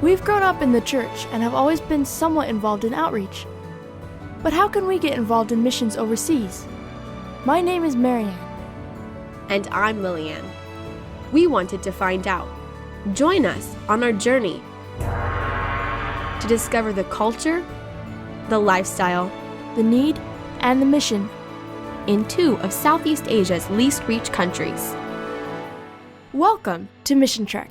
We've grown up in the church and have always been somewhat involved in outreach. But how can we get involved in missions overseas? My name is Marianne. And I'm Lillian. We wanted to find out. Join us on our journey to discover the culture, the lifestyle, the need, and the mission in 2 of Southeast Asia's least reached countries. Welcome to MissionTREK.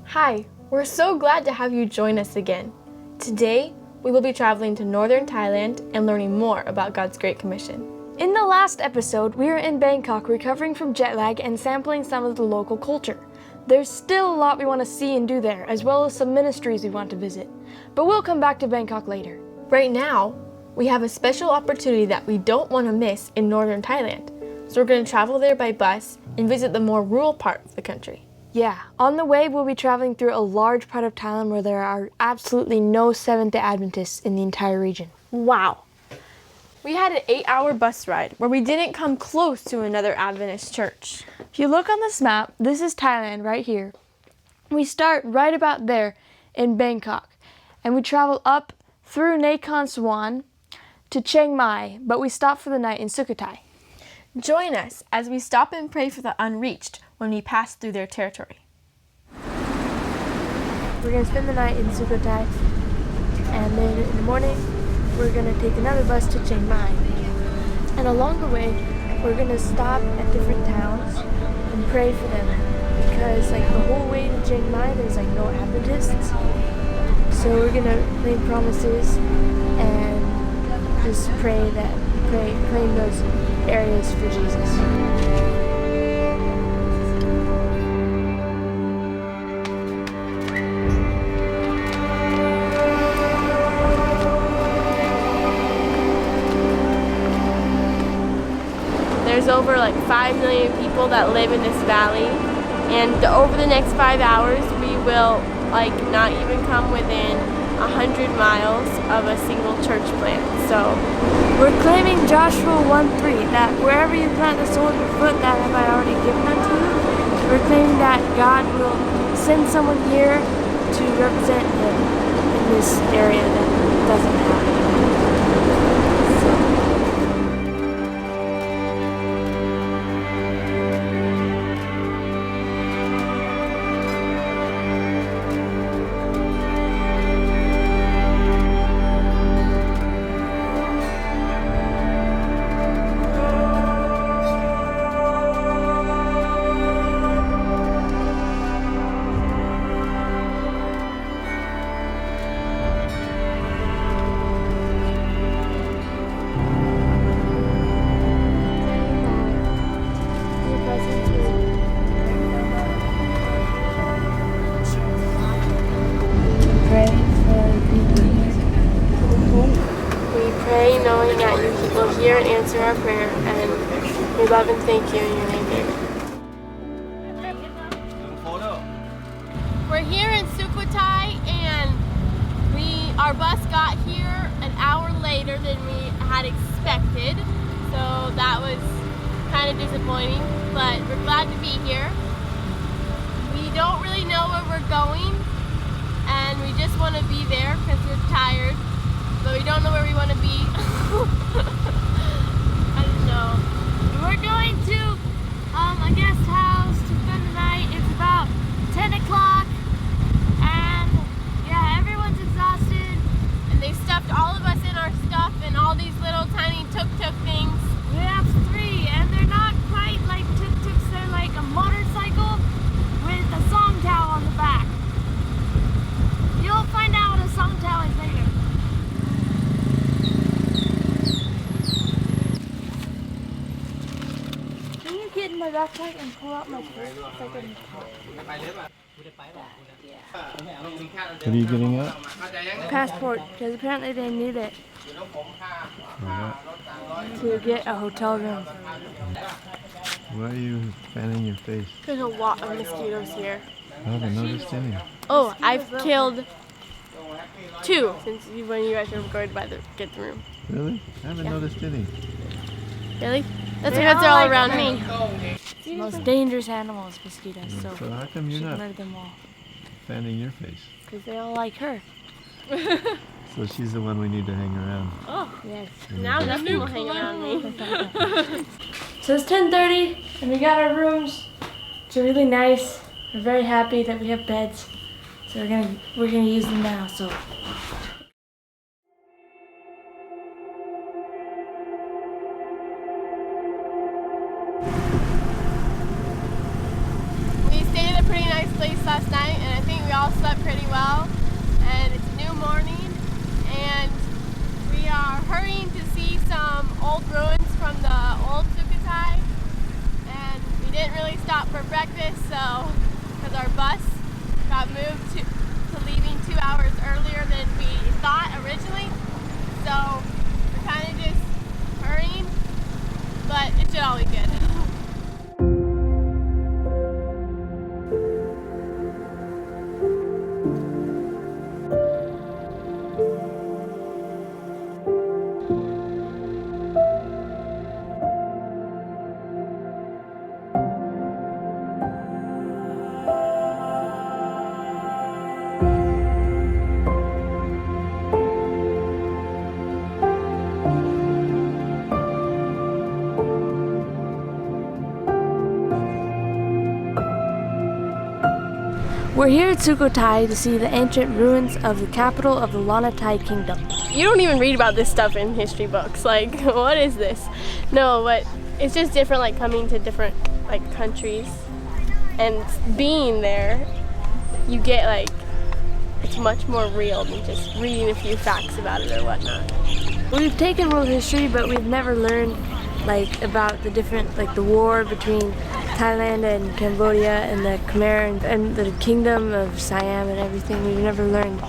Hi, we're so glad to have you join us again. Today, we will be traveling to northern Thailand and learning more about God's Great Commission. In the last episode, we were in Bangkok recovering from jet lag and sampling some of the local culture. There's still a lot we want to see and do there, as well as some ministries we want to visit. But we'll come back to Bangkok later. Right now, we have a special opportunity that we don't want to miss in northern Thailand. So we're going to travel there by bus and visit the more rural part of the country. Yeah, on the way we'll be traveling through a large part of Thailand where there are absolutely no Seventh-day Adventists in the entire region. Wow! We had an 8-hour bus ride where we didn't come close to another Adventist church. If you look on this map, this is Thailand right here. We start right about there in Bangkok, and we travel up through Nakhon Sawan to Chaing Mai, but we stop for the night in Sukhothai. Join us as we stop and pray for the unreached when we pass through their territory. We're going to spend the night in Sukhothai, and then in the morning we're going to take another bus to Chaing Mai. And along the way we're going to stop at different towns and pray for them, because the whole way to Chaing Mai there's no Adventists. So we're going to claim promises and just claim those areas for Jesus. There's over 5 million people that live in this valley, and over the next 5 hours we will not even come within 100 miles of a single church plant. So we're claiming Joshua 1:3 that wherever you plant the sole of your foot, that have I already given unto you. We're claiming that God will send someone here to represent Him in this area that doesn't have it. Knowing that you will hear and answer our prayer, and we love and thank you in your name, amen. We're here in Sukhothai, and our bus got here an hour later than we had expected, so that was kind of disappointing, but we're glad to be here. We don't really know where we're going, and we just want to be there because we're tired. But we don't know where we want to be. I don't know. We're going to a guest house to spend the night. It's about 10 o'clock. And yeah, everyone's exhausted. And they stuffed all of us in our stuff and all these little tiny tuk-tuk things. We have 3, and they're not quite like tuk-tuks. They're like a motorcycle with a song towel on the back. You'll find out what a song towel is later. Get in my backpack and pull out my purse. What are you getting at? Passport, because apparently they need it to get a hotel room. Why are you fanning your face? There's a lot of mosquitoes here. I haven't noticed any. Oh, I've killed 2 since when you guys were going to get the room. Really? I haven't noticed any. Really? That's because they're all around me. The most dangerous animals, mosquitoes. So how come you're should not murder them all. fanning your face? Because they all like her. So she's the one we need to hang around. Oh, Yes. now nothing will hang around me. So it's 10:30 and we got our rooms. It's really nice. We're very happy that we have beds. So we're gonna use them now. So We stayed at a pretty nice place last night, and I think we all slept pretty well. And it's a new morning, and we are hurrying to see some old ruins from the old Sukhothai. And we didn't really stop for breakfast, so because our bus got moved to leaving 2 hours earlier than we thought originally. So we're kind of just hurrying, but it should all be good. we're here at Sukhothai to see the ancient ruins of the capital of the Thai kingdom. You don't even read about this stuff in history books. Like, what is this? No, but it's just different, like coming to different like countries and being there, you get like, it's much more real than just reading a few facts about it or whatnot. We've taken world history, but we've never learned like about the different, like the war between Thailand and Cambodia and the Khmer and the kingdom of Siam and everything. We've never learned.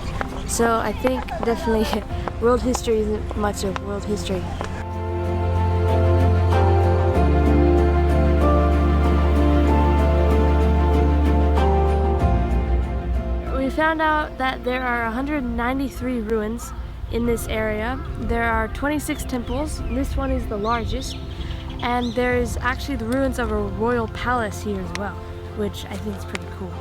So I think definitely world history isn't much of world history. We found out that there are 193 ruins in this area. There are 26 temples. This one is the largest. And there's actually the ruins of a royal palace here as well, which I think is pretty cool.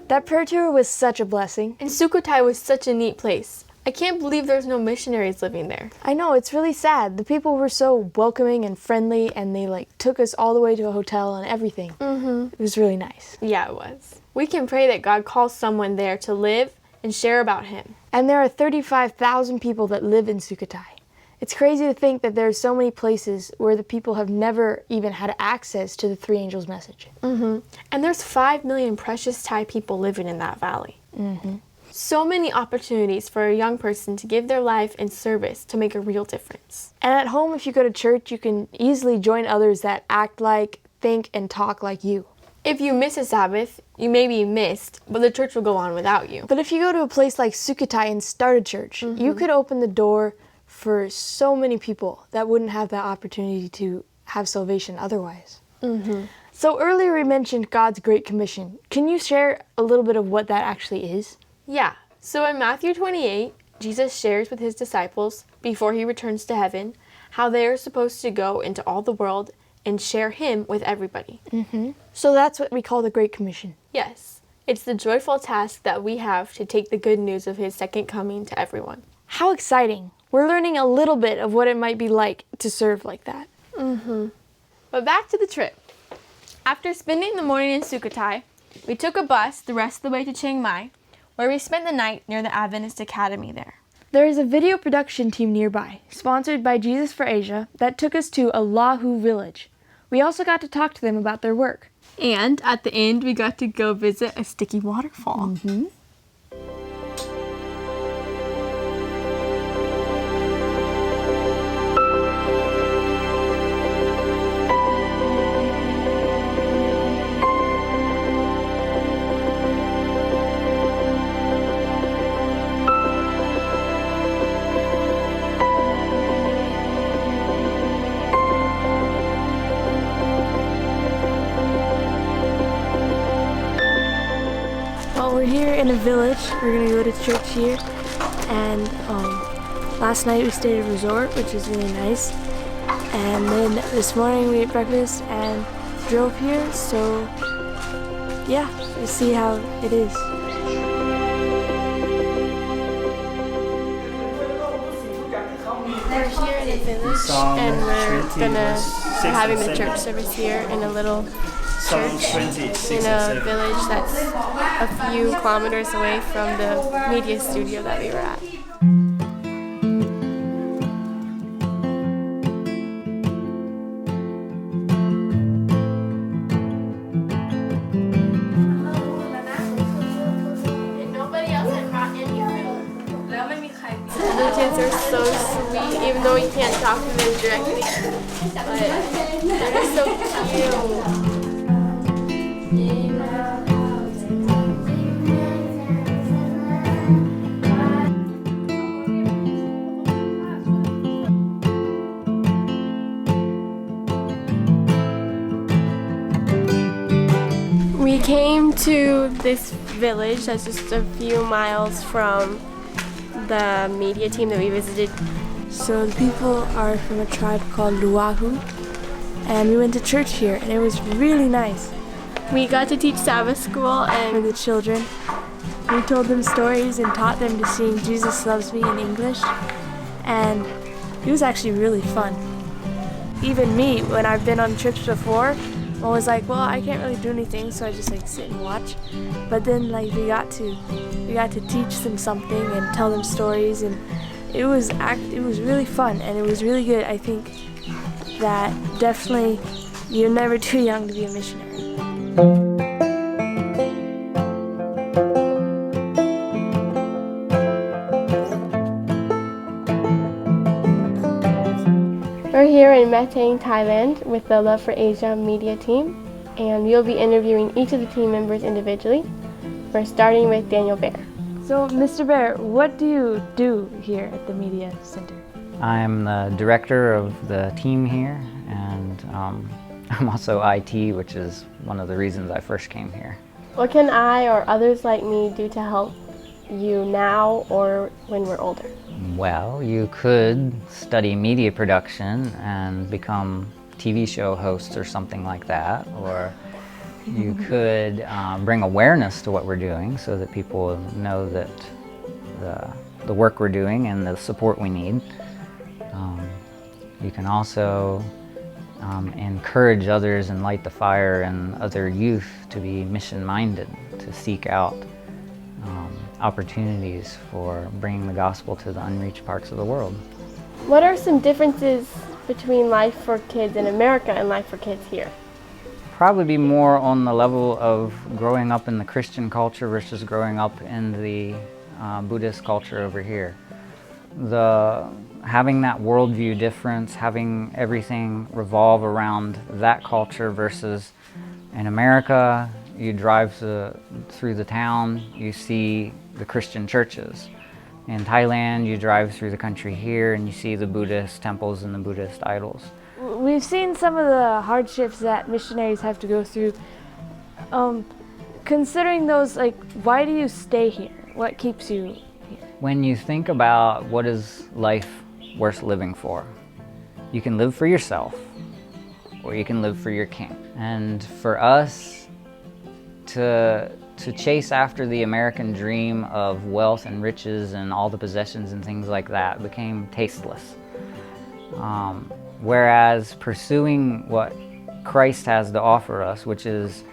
That prayer tour was such a blessing. And Sukhothai was such a neat place. I can't believe there's no missionaries living there. I know, it's really sad. The people were so welcoming and friendly, and they like took us all the way to a hotel and everything. It was really nice. Yeah, it was. We can pray that God calls someone there to live and share about Him. And there are 35,000 people that live in Sukhothai. It's crazy to think that there are so many places where the people have never even had access to the Three Angels message. And there's 5 million precious Thai people living in that valley. So many opportunities for a young person to give their life in service to make a real difference. And at home, if you go to church, you can easily join others that act like, think, and talk like you. If you miss a Sabbath, you may be missed, but the church will go on without you. But if you go to a place like Sukhothai and start a church, you could open the door for so many people that wouldn't have that opportunity to have salvation otherwise. So earlier we mentioned God's Great Commission. Can you share a little bit of what that actually is? Yeah, so in Matthew 28, Jesus shares with His disciples, before He returns to heaven, how they are supposed to go into all the world and share Him with everybody. So that's what we call the Great Commission. Yes, it's the joyful task that we have to take the good news of His second coming to everyone. How exciting. We're learning a little bit of what it might be like to serve like that. But back to the trip. After spending the morning in Sukhothai, we took a bus the rest of the way to Chaing Mai, where we spent the night near the Adventist Academy there. There is a video production team nearby, sponsored by Jesus for Asia, that took us to a Lahu village. We also got to talk to them about their work. And at the end, we got to go visit a sticky waterfall. We're here in a village. We're gonna go to church here, and last night we stayed at a resort, which is really nice. And then this morning we ate breakfast and drove here. So yeah, we'll see how it is. We're here in a village, and we're having the church service here in a little church in a village that's a few kilometers away from the media studio that we were at. The kids are so sweet, even though you can't talk to them directly, but they're just so cute. We came to this village that's just a few miles from the media team that we visited. So the people are from a tribe called Luahu, and we went to church here, and it was really nice. We got to teach Sabbath school For and the children, we told them stories and taught them to sing Jesus Loves Me in English, and it was actually really fun. Even me, when I've been on trips before, I'm always like, well, I can't really do anything, so I just like sit and watch. But then like we got to teach them something and tell them stories, and it was really fun, and it was really good. I think that definitely you're never too young to be a missionary. we're here in Chaing, Thailand with the Love for Asia media team, and we'll be interviewing each of the team members individually. We're starting with Daniel Bear. So, Mr. Bear, what do you do here at the Media Center? I'm the director of the team here, and I'm also IT, which is one of the reasons I first came here. What can I or others like me do to help you now or when we're older? Well, you could study media production and become TV show hosts or something like that, or you could bring awareness to what we're doing so that people know that the work we're doing and the support we need. You can also encourage others and light the fire in other youth to be mission-minded, to seek out opportunities for bringing the gospel to the unreached parts of the world. What are some differences between life for kids in America and life for kids here? Probably be more on the level of growing up in the Christian culture versus growing up in the Buddhist culture over here. Having that worldview difference, having everything revolve around that culture versus in America, you drive through the town, you see the Christian churches. In Thailand, you drive through the country here and you see the Buddhist temples and the Buddhist idols. We've seen some of the hardships that missionaries have to go through. Considering those, like, why do you stay here? What keeps you here? When you think about what is life worth living for, you can live for yourself or you can live for your king. And for us to chase after the American dream of wealth and riches and all the possessions and things like that became tasteless. Whereas pursuing what Christ has to offer us, which is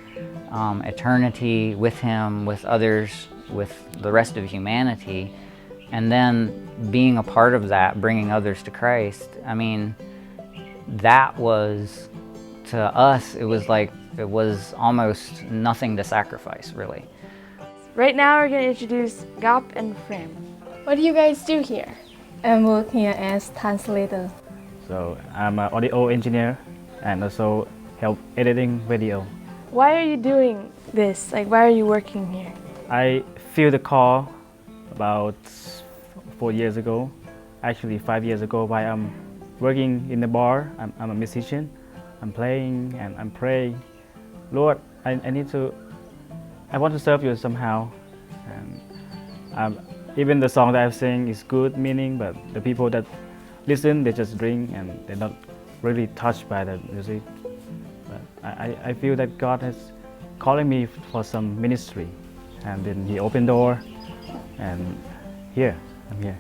eternity with Him, with others, with the rest of humanity, and then being a part of that, bringing others to Christ, I mean, that was, to us, it was almost nothing to sacrifice, really. Right now we're going to introduce Gap and Frem. What do you guys do here? I work here as translator. So I'm an audio engineer and also help editing video. Why are you doing this? Like, why are you working here? I feel the call about 4 years ago, actually 5 years ago, while I'm working in the bar. I'm a musician. I'm playing and I'm praying. Lord, I want to serve you somehow. And even the song that I sing is good meaning, but the people that listen, they just drink and they're not really touched by the music. But I feel that God is calling me for some ministry, and then He opened door, and I'm here.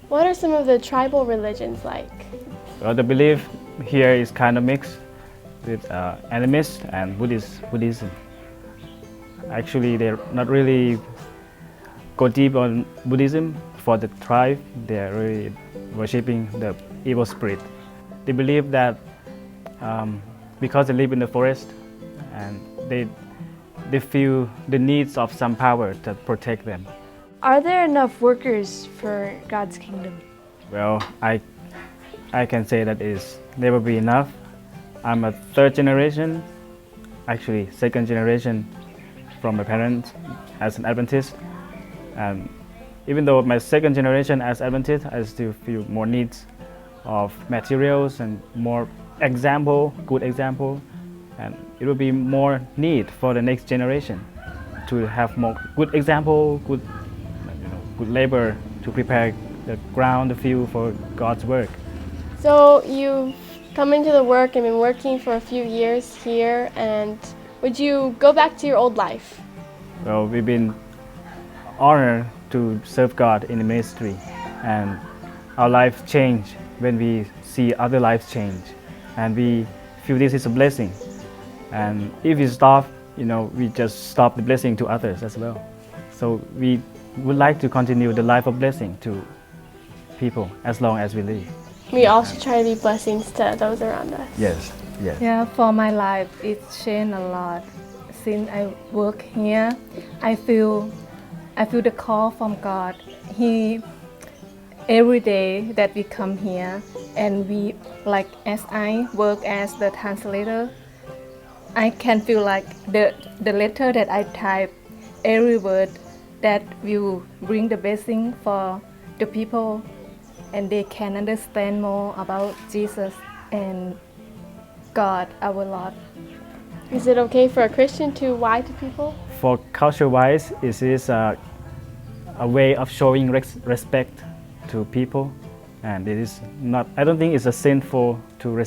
What are some of the tribal religions like? Well, the belief here is kind of mixed with animist and Buddhism. Actually, they're not really go deep on Buddhism. For the tribe, they're really worshipping the evil spirit. They believe that because they live in the forest and they feel the needs of some power to protect them. Are there enough workers for God's kingdom? Well, I can say that it's never be enough. I'm a third generation, actually second generation from my parents as an Adventist. And even though my second generation as Adventist, I still feel more needs of materials and more good example. And it will be more need for the next generation to have more good example, good labor to prepare the ground, the field for God's work. So you've come into the work and been working for a few years here, and would you go back to your old life? Well, we've been honored to serve God in the ministry, and our life change when we see other lives change, and we feel this is a blessing. And if we stop, we just stop the blessing to others as well. So we would like to continue the life of blessing to people as long as we live. We also try to be blessings to those around us. Yes. Yeah, for my life, it changed a lot. Since I work here, I feel the call from God. Every day that we come here, and as I work as the translator, I can feel like the letter that I type, every word that will bring the blessing for the people, and they can understand more about Jesus and God, our Lord. Is it okay for a Christian to lie to people? For culture-wise, it is a way of showing respect to people, and it is not. I don't think it's a sinful to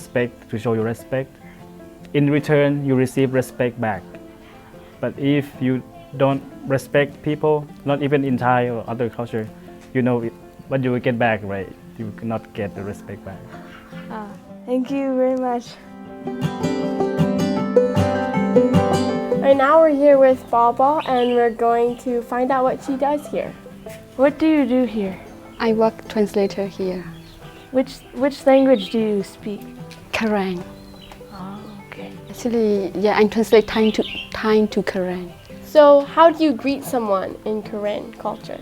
show your respect. In return, you receive respect back. But if you don't respect people, not even in Thai or other culture, what you will get back, right? You cannot get the respect back. Thank you very much. Right now we're here with Baba, and we're going to find out what she does here. What do you do here? I work translator here. Which language do you speak? Karen. Oh, okay. Actually, I translate Thai to Karen. So how do you greet someone in Karen culture?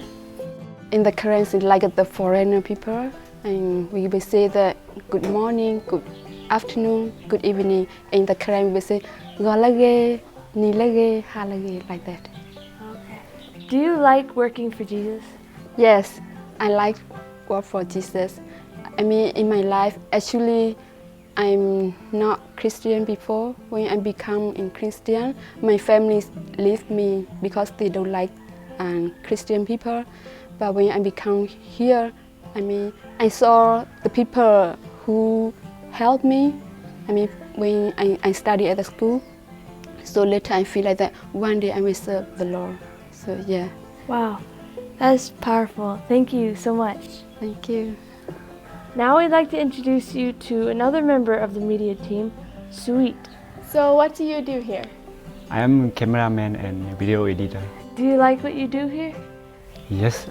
In the Karen, it's like the foreigner people, and we will say that good morning, good afternoon, good evening. In the Karen, we will say golage, nilage, halage, like that. Okay. Do you like working for Jesus? Yes, I like work for Jesus. I mean, in my life, actually, I'm not Christian before. When I become a Christian, my family leave me because they don't like Christian people. But when I become here, I saw the people who helped me. When I study at the school, so later I feel like that one day I will serve the Lord. So yeah. Wow, that's powerful. Thank you so much. Thank you. Now we'd like to introduce you to another member of the media team, Sweet. So what do you do here? I am cameraman and video editor. Do you like what you do here? Yes,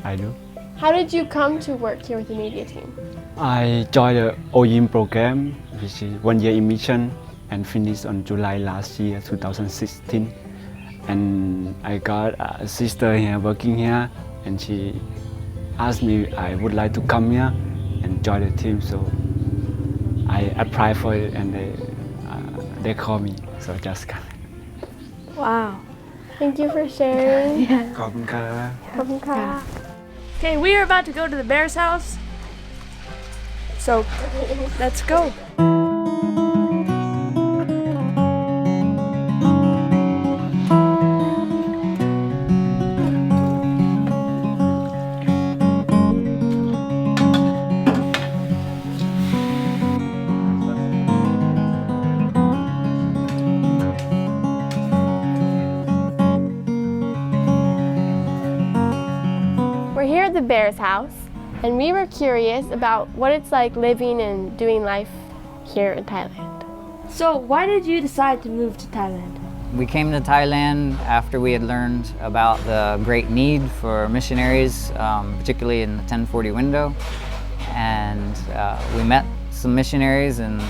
I do. How did you come to work here with the media team? I joined the OIM program, which is 1 year in mission, and finished on July last year, 2016. And I got a sister here working here, and she asked me I would like to come here and join the team. So I applied for it, and they called me. So just come. Wow. Thank you for sharing. Yeah. ขอบคุณครับ ขอบคุณค่ะ Okay, we are about to go to the bear's house. So, let's go. at the Bears house, and we were curious about what it's like living and doing life here in Thailand. So, why did you decide to move to Thailand? We came to Thailand after we had learned about the great need for missionaries, particularly in the 1040 window. And we met some missionaries and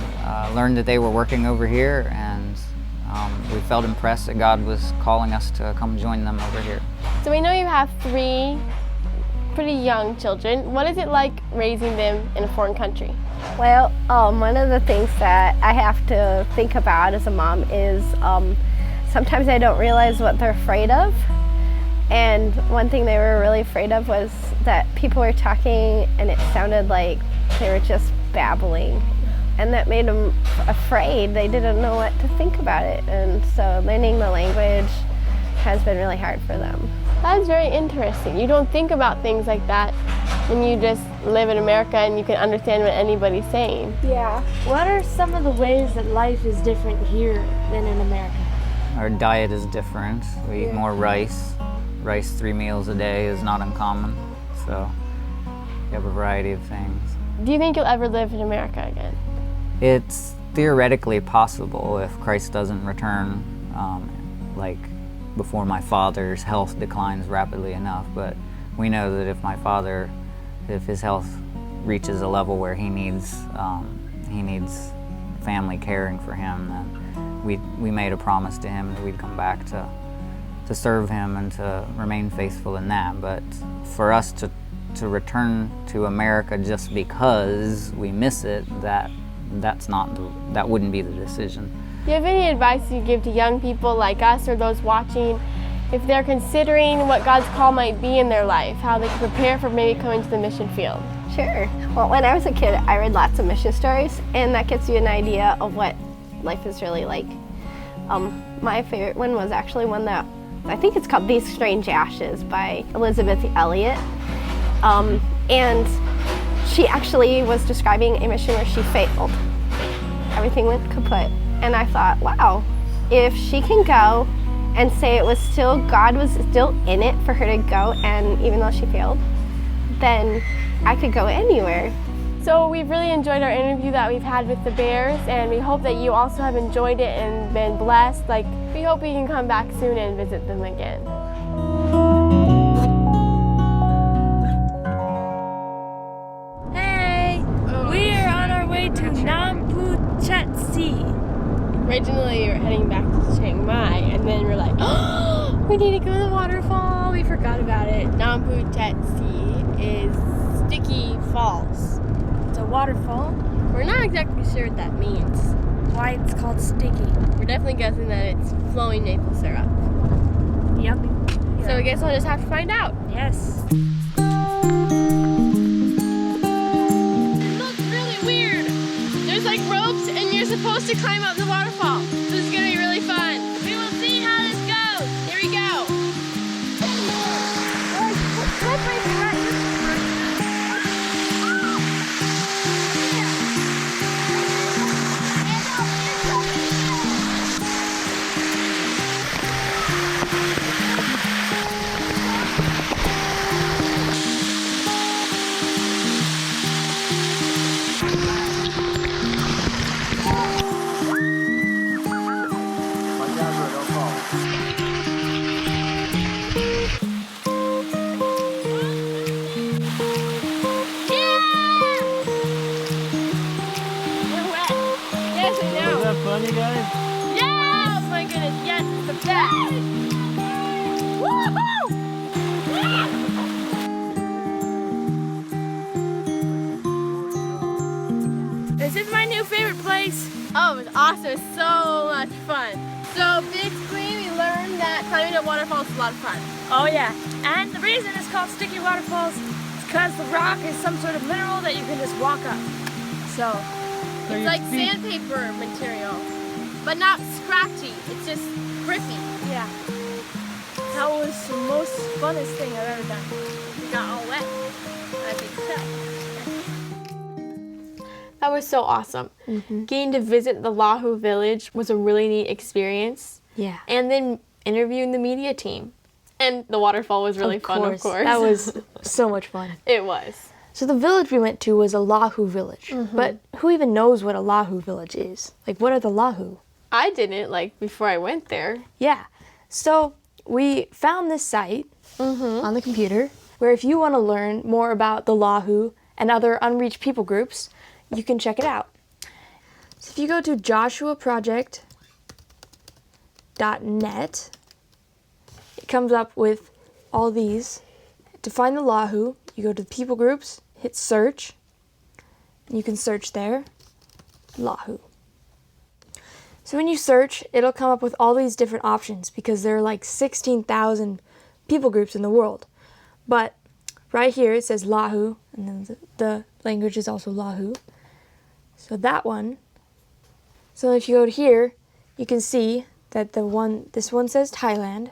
learned that they were working over here, and we felt impressed that God was calling us to come join them over here. So we know you have 3 pretty young children. What is it like raising them in a foreign country? Well, one of the things that I have to think about as a mom is sometimes I don't realize what they're afraid of. And one thing they were really afraid of was that people were talking and it sounded like they were just babbling. And that made them afraid. They didn't know what to think about it. And so learning the language has been really hard for them. That's very interesting. You don't think about things like that when you just live in America and you can understand what anybody's saying. Yeah. What are some of the ways that life is different here than in America? Our diet is different. We eat more rice. Rice 3 meals a day is not uncommon. So you have a variety of things. Do you think you'll ever live in America again? It's theoretically possible if Christ doesn't return, like before my father's health declines rapidly enough. But we know that if his health reaches a level where he needs family caring for him, then we made a promise to him that we'd come back to serve him and to remain faithful in that. But for us to return to America just because we miss it, that wouldn't be the decision. Do you have any advice you give to young people like us or those watching if they're considering what God's call might be in their life, how they can prepare for maybe coming to the mission field? Sure. Well, when I was a kid, I read lots of mission stories, and that gets you an idea of what life is really like. My favorite one was actually one that I think it's called These Strange Ashes by Elizabeth Elliot. And she actually was describing a mission where she failed. Everything went kaput. And I thought, wow, if she can go and say God was still in it for her to go, and even though she failed, then I could go anywhere. So we've really enjoyed our interview that we've had with the Bears, and we hope that you also have enjoyed it and been blessed. We hope you can come back soon and visit them again. Hey! We are on our way to Namputchetsi. Originally, we were heading back to Chaing Mai, and then we're like, oh, we need to go to the waterfall. We forgot about it. Namputchetsi is Sticky Falls. It's a waterfall. We're not exactly sure what that means. Why it's called sticky. We're definitely guessing that it's flowing maple syrup. Yummy. So I guess I'll just have to find out. Yes. It looks really weird. There's like ropes and you're supposed to climb up the waterfall. This is gonna be really fun. We will see how this goes. Here we go. Fun, you guys? Yes! Oh my goodness, yes, it's the best! Woohoo! This is my new favorite place. Oh, it was awesome. It was so much fun. So basically, we learned that climbing up waterfalls is a lot of fun. Oh yeah, and the reason it's called sticky waterfalls is because the rock is some sort of mineral that you can just walk up. So It's like sandpaper material, but not scratchy. It's just grippy. yeah, that was the most funnest thing I've ever done. We got all wet. I think so. That was so awesome. Getting to visit the Lahu village was a really neat experience. Yeah. And then interviewing the media team. And the waterfall was really fun, of course. That was so much fun. It was. So the village we went to was a Lahu village. But who even knows what a Lahu village is? Like, what are the Lahu? I didn't, like, before I went there. Yeah. So we found this site on the computer where if you want to learn more about the Lahu and other unreached people groups, you can check it out. So if you go to joshuaproject.net, it comes up with all these. To find the Lahu, you go to the people groups, hit search, and you can search there, Lahu. So when you search, it'll come up with all these different options because there are like 16,000 people groups in the world. But right here it says Lahu, and then the language is also Lahu. So that one. So if you go to here, you can see that this one says Thailand.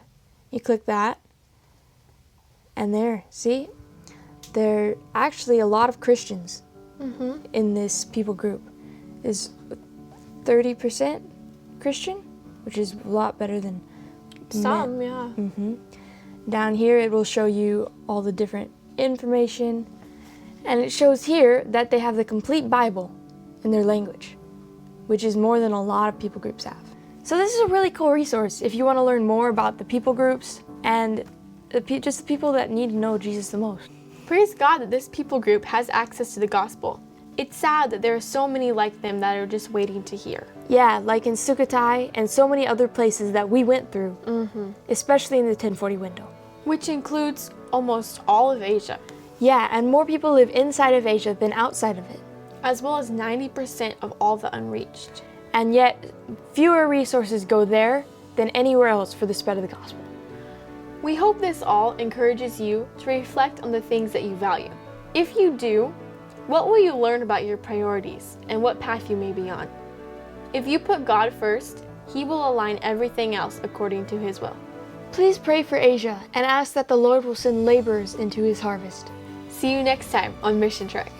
You click that, and there, see? There are actually a lot of Christians in this people group. Is 30% Christian, which is a lot better than Some, yeah. Down here it will show you all the different information, and it shows here that they have the complete Bible in their language, which is more than a lot of people groups have. So this is a really cool resource if you want to learn more about the people groups and just the people that need to know Jesus the most. Praise God that this people group has access to the gospel. It's sad that there are so many like them that are just waiting to hear. Yeah, like in Sukhothai and so many other places that we went through, especially in the 1040 window. Which includes almost all of Asia, Yeah, and more people live inside of Asia than outside of it. as well as 90% of all the unreached. And yet, fewer resources go there than anywhere else for the spread of the gospel. We hope this all encourages you to reflect on the things that you value. If you do, what will you learn about your priorities and what path you may be on? If you put God first, He will align everything else according to His will. Please pray for Asia and ask that the Lord will send laborers into His harvest. See you next time on Mission Trek.